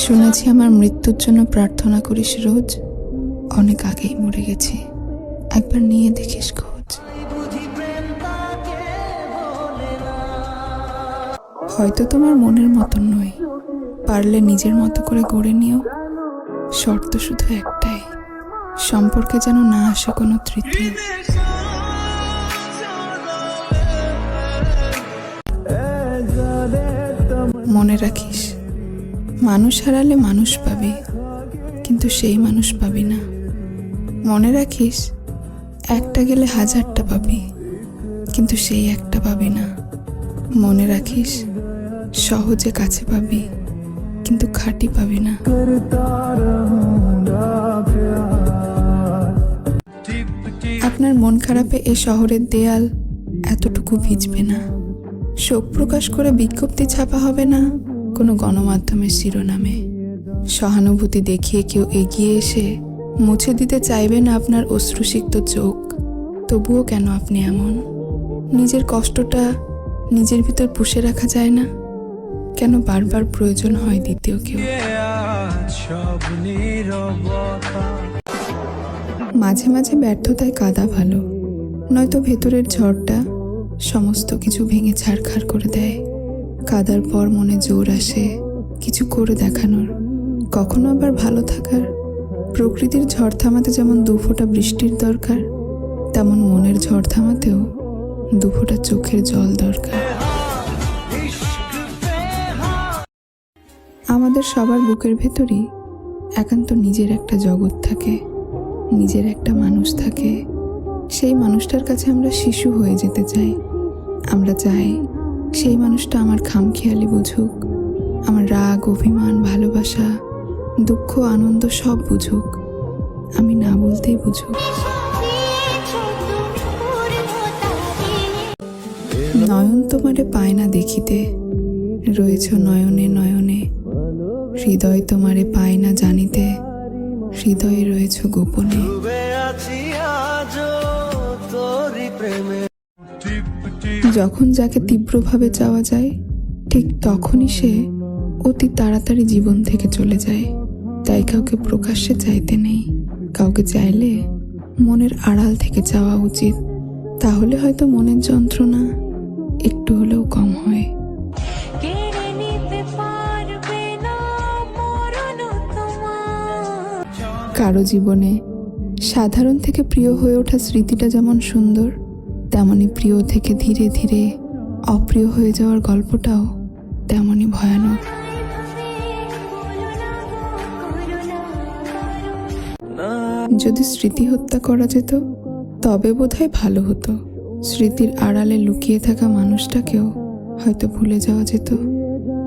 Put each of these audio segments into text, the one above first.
শুনেছি আমার মৃত্যুর জন্য প্রার্থনা করিস রোজ। অনেক আগেই মরে গেছি, একবার নিয়ে দেখিস খোঁজ। হয়তো তোমার মনের মতন নয়, পারলে নিজের মতো করে গড়ে নিও। শর্ত শুধু একটাই, সম্পর্কে যেন না আসে কোনো তৃতীয়। মনে রাখিস, মানুষ হারালে মানুষ পাবি, কিন্তু সেই মানুষ পাবি না। মনে রাখিস, একটা গেলে হাজারটা পাবি, কিন্তু সেই একটা পাবি না। মনে রাখিস, সহজে কাছে পাবি, কিন্তু খাঁটি পাবি না। আপনার মন খারাপে এ শহরের দেয়াল এতটুকু ভিজবে না। শোক প্রকাশ করে বিজ্ঞপ্তি ছাপা হবে না কোনো গণমাধ্যমের শিরোনামে। সহানুভূতি দেখিয়ে কেউ এগিয়ে এসে মুছে দিতে চাইবে না আপনার অশ্রুসিক্ত চোখ। তবুও কেন আপনি এমন? নিজের কষ্টটা নিজের ভিতর পুষে রাখা যায় না? কেন বারবার প্রয়োজন হয় দ্বিতীয় কেউ? মাঝে মাঝে ব্যর্থতায় কাঁদা ভালো, নয়তো ভেতরের ঝড়টা সমস্ত কিছু ভেঙে ছাড়খাড় করে দেয়। কাদার পর মনে জোর আসে কিছু করে দেখানোর, কখনো আবার ভালো থাকার। প্রকৃতির ঝড় থামাতে যেমন 2 ফোঁটা বৃষ্টির দরকার, তেমন মনের ঝড় থামাতেও 2 ফোঁটা চোখের জল দরকার। আমাদের সবার বুকের ভেতরই একান্ত নিজের একটা জগৎ থাকে, নিজের একটা মানুষ থাকে। সেই মানুষটার কাছে আমরা শিশু হয়ে যেতে চাই। আমরা চাই সেই মানুষটা আমার খামখেয়ালি বুঝুক, আমার রাগ, অভিমান, ভালোবাসা, দুঃখ, আনন্দ সব বুঝুক, আমি না বলতেই বুঝুক। নয়ন তোমারে পায় না দেখিতে, রয়েছ নয়নে নয়নে। হৃদয় তোমারে পায় না জানিতে, হৃদয়ে রয়েছ গোপনে। যখন যাকে তীব্রভাবে চাওয়া যায়, ঠিক তখনই সে অতি তাড়াতাড়ি জীবন থেকে চলে যায়। তাই কাউকে প্রকাশ্যে চাইতে নেই, কাউকে চাইলে মনের আড়াল থেকে চাওয়া উচিত। তাহলে হয়তো মনের যন্ত্রণা একটু হলেও কম হয়। কারো জীবনে সাধারণ থেকে প্রিয় হয়ে ওঠা স্মৃতিটা যেমন সুন্দর, তেমনি প্রিয় থেকে ধীরে ধীরে অপ্রিয় হয়ে যাওয়ার গল্পটাও তেমনই ভয়ানক। যদি স্মৃতি হত্যা করা যেত তবে বোধহয় ভালো হতো। স্মৃতির আড়ালে লুকিয়ে থাকা মানুষটাকেও হয়তো ভুলে যাওয়া যেত।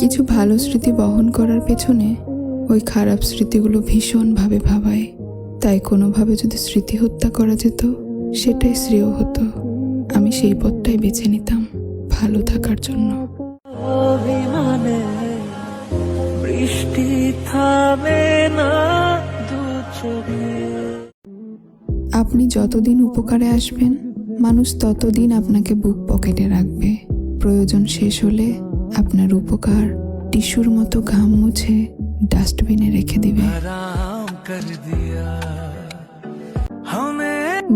কিছু ভালো স্মৃতি বহন করার পেছনে ওই খারাপ স্মৃতিগুলো ভীষণভাবে ভাবায়। তাই কোনোভাবে যদি স্মৃতি হত্যা করা যেত সেটাই শ্রেয় হতো। আমি সেই পথটাই বেছে নিতাম ভালো থাকার জন্য। বৃষ্টি থামে না দু চোখে। আপনি যতদিন উপকারে আসবেন, মানুষ ততদিন আপনাকে বুক পকেটে রাখবে। প্রয়োজন শেষ হলে আপনার উপকার টিস্যুর মতো ঘাম মুছে ডাস্টবিনে রেখে দিবে।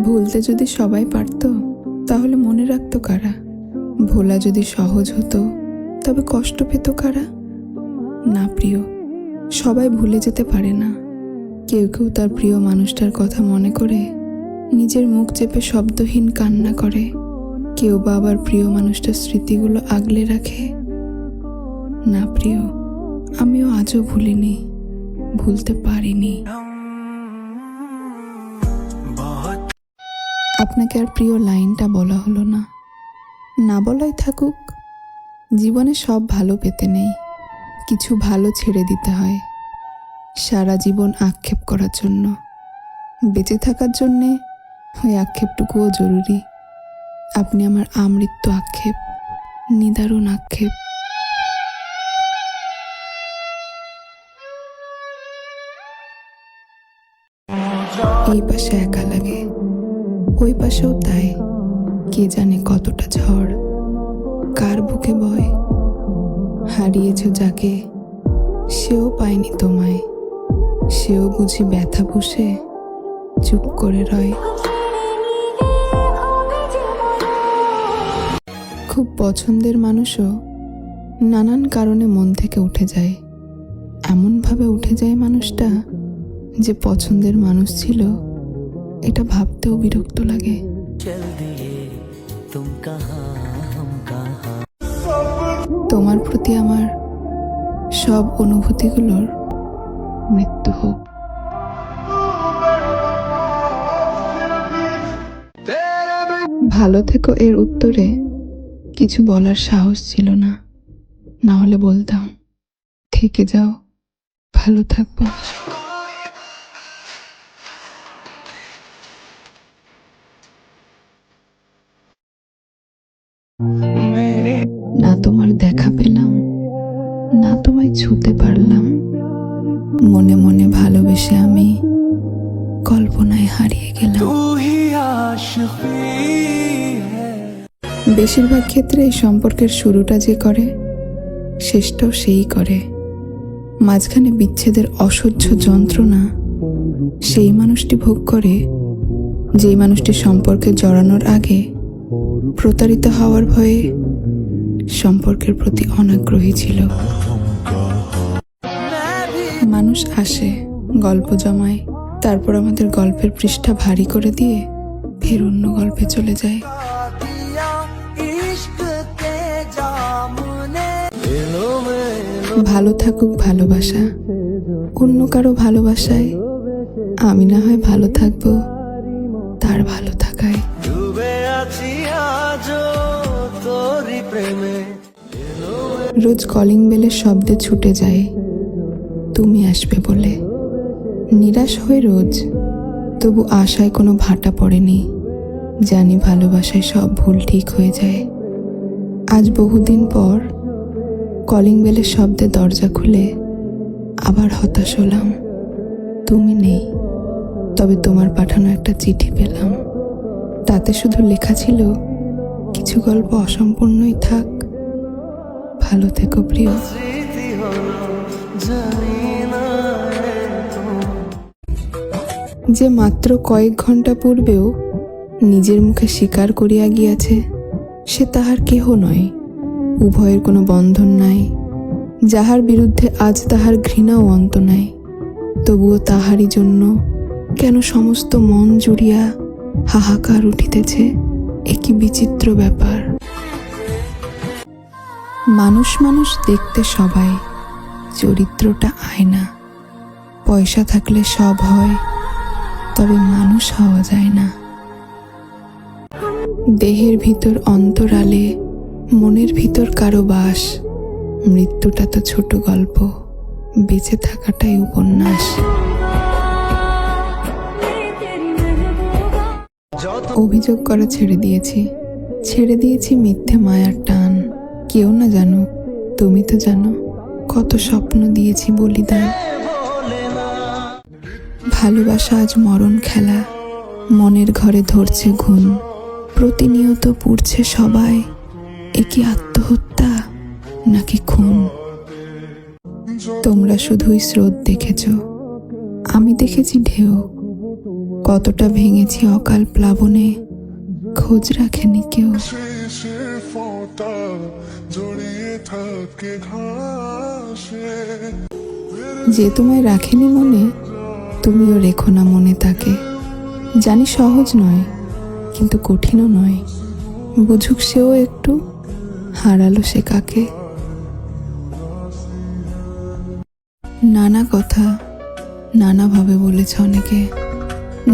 ভুলতে যদি সবাই পারত, তাহলে মনে রাখতো কারা? ভোলা যদি সহজ হতো, তবে কষ্ট পেত কারা? না প্রিয়, সবাই ভুলে যেতে পারে না। কেউ কেউ তার প্রিয় মানুষটার কথা মনে করে নিজের মুখ চেপে শব্দহীন কান্না করে। কেউ বা আবার প্রিয় মানুষটার স্মৃতিগুলো আগলে রাখে। না প্রিয়, আমিও আজও ভুলিনি, ভুলতে পারিনি। আপনাকে আর প্রিয় লাইনটা বলা হলো না, না বলাই থাকুক। জীবনে সব ভালো পেতে নেই, কিছু ভালো ছেড়ে দিতে হয়। সারা জীবন আক্ষেপ করার জন্য, বেঁচে থাকার জন্যে ওই আক্ষেপটুকুও জরুরি। আপনি আমার আমৃত্যু আক্ষেপ, নিদারুণ আক্ষেপ। এই পাশে একা লাগে, ওই পাশেও তাই। কে জানে কতটা ঝড় কার বুকে বয়। হারিয়েছ যাকে সেও পায়নি তোমায়, সেও বুঝি ব্যথা বসে চুপ করে রয়। খুব পছন্দের মানুষও নানান কারণে মন থেকে উঠে যায়। এমনভাবে উঠে যায় মানুষটা যে পছন্দের মানুষ ছিল এটা ভাবতেও বিরক্ত লাগে। তোমার প্রতি আমার সব অনুভূতিগুলোর মৃত্যু হোক। ভালো থেকো এর উত্তরে কিছু বলার সাহস ছিল না, না হলে বলতাম থেকে যাও, ভালো থাকবো। না তোমার দেখা পেলাম, না তোমায় ছুতে পারলাম, মনে মনে ভালোবেসে আমি কল্পনায় হারিয়ে গেলাম। বেশিরভাগ ক্ষেত্রে এই সম্পর্কের শুরুটা যে করে শেষটাও সেই করে। মাঝখানে বিচ্ছেদের অসহ্য যন্ত্রণা সেই মানুষটি ভোগ করে যেই মানুষটি সম্পর্কে জড়ানোর আগে প্রতারিত হওয়ার ভয়ে সম্পর্কের প্রতি অনাগ্রহী ছিল। মানুষ আসে, গল্প জমায়, তারপর আমাদের গল্পের পৃষ্ঠা ভারী করে দিয়ে ফের অন্য গল্পে চলে যায়। ভালো থাকুক ভালোবাসা, অন্য কারো ভালোবাসায় আমি না হয় ভালো থাকবো তার ভালো থাকায়। রোজ কলিং বেলের শব্দে ছুটে যায় তুমি আসবে বলে, নিরাশ হয়ে রোজ, তবু আশায় কোনো ভাটা পড়েনি। জানি ভালোবাসায় সব ভুল ঠিক হয়ে যায়। আজ বহুদিন পর কলিং বেলের শব্দে দরজা খুলে আবার হতাশ হলাম। তুমি নেই, তবে তোমার পাঠানো একটা চিঠি পেলাম। তাতে শুধু লেখা ছিল কিছু গল্প অসম্পূর্ণই থাক, ভালো থেকো প্রিয়। যে মাত্র কয়েক ঘন্টা পূর্বেও নিজের মুখে স্বীকার করিয়া গিয়াছে সে তাহার কেহ নয়, উভয়ের কোনো বন্ধন নাই, যাহার বিরুদ্ধে আজ তাহার ঘৃণাও অন্ত নাই, তবুও তাহারই জন্য কেন সমস্ত মন জুড়িয়া হাহাকার উঠিতেছে। একই বিচিত্র ব্যাপার। মানুষ মানুষ দেখতে সবাই, চরিত্রটা আয়না। পয়সা থাকলে সব হয়, তবে মানুষ হওয়া যায় না। দেহের ভিতর অন্তরালে, মনের ভিতর কারো বাস। মৃত্যুটা তো ছোট গল্প, বেঁচে থাকাটাই উপন্যাস। অভিযোগ করা ছেড়ে দিয়েছি মিথ্যে মায়ার টান। কেউ না জানুক, তুমি তো জানো কত স্বপ্ন দিয়েছি বলিদান। ভালোবাসা আজ মরণ খেলা, মনের ঘরে ধরছে ঘুম। প্রতিনিয়ত পুড়ছে সবাই, এ কি আত্মহত্যা নাকি খুন? তোমরা শুধুই স্রোত দেখেছ, আমি দেখেছি ঢেউ। কতটা ভেঙেছি অকাল প্লাবনে, খোঁজ রাখেনি কেউ। যে তোমায় রাখেনি মনে, তুমিও রেখো না মনে তাকে। জানি সহজ নয়, কিন্তু কঠিনও নয়। বুঝুক সেও একটু, হারালো সে কাকে। নানা কথা নানাভাবে বলেছে অনেকে।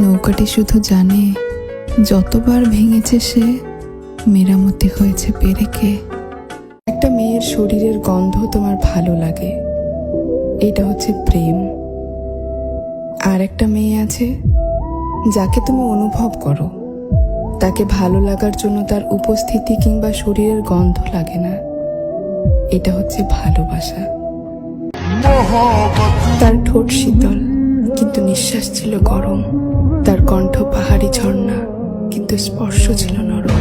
নৌকাটি শুধু জানে যতবার ভেঙেছে সে, মেরামতি হয়েছে পেরেকে। একটা মেয়ের শরীরের গন্ধ তোমার ভালো লাগে, এটা হচ্ছে প্রেম। আর একটা মেয়ে আছে যাকে তুমি অনুভব করো, তাকে ভালো লাগার জন্য তার উপস্থিতি কিংবা শরীরের গন্ধ লাগে না, এটা হচ্ছে ভালোবাসা। তার ঠোঁট শীতল কিন্তু নিঃশ্বাস ছিল গরম, তার কণ্ঠ পাহাড়ি ঝর্ণা কিন্তু স্পর্শ ছিল নরম।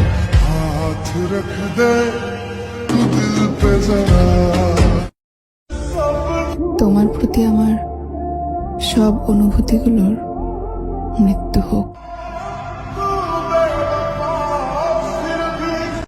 তোমার প্রতি আমার সব অনুভূতিগুলোর মৃত্যু হোক।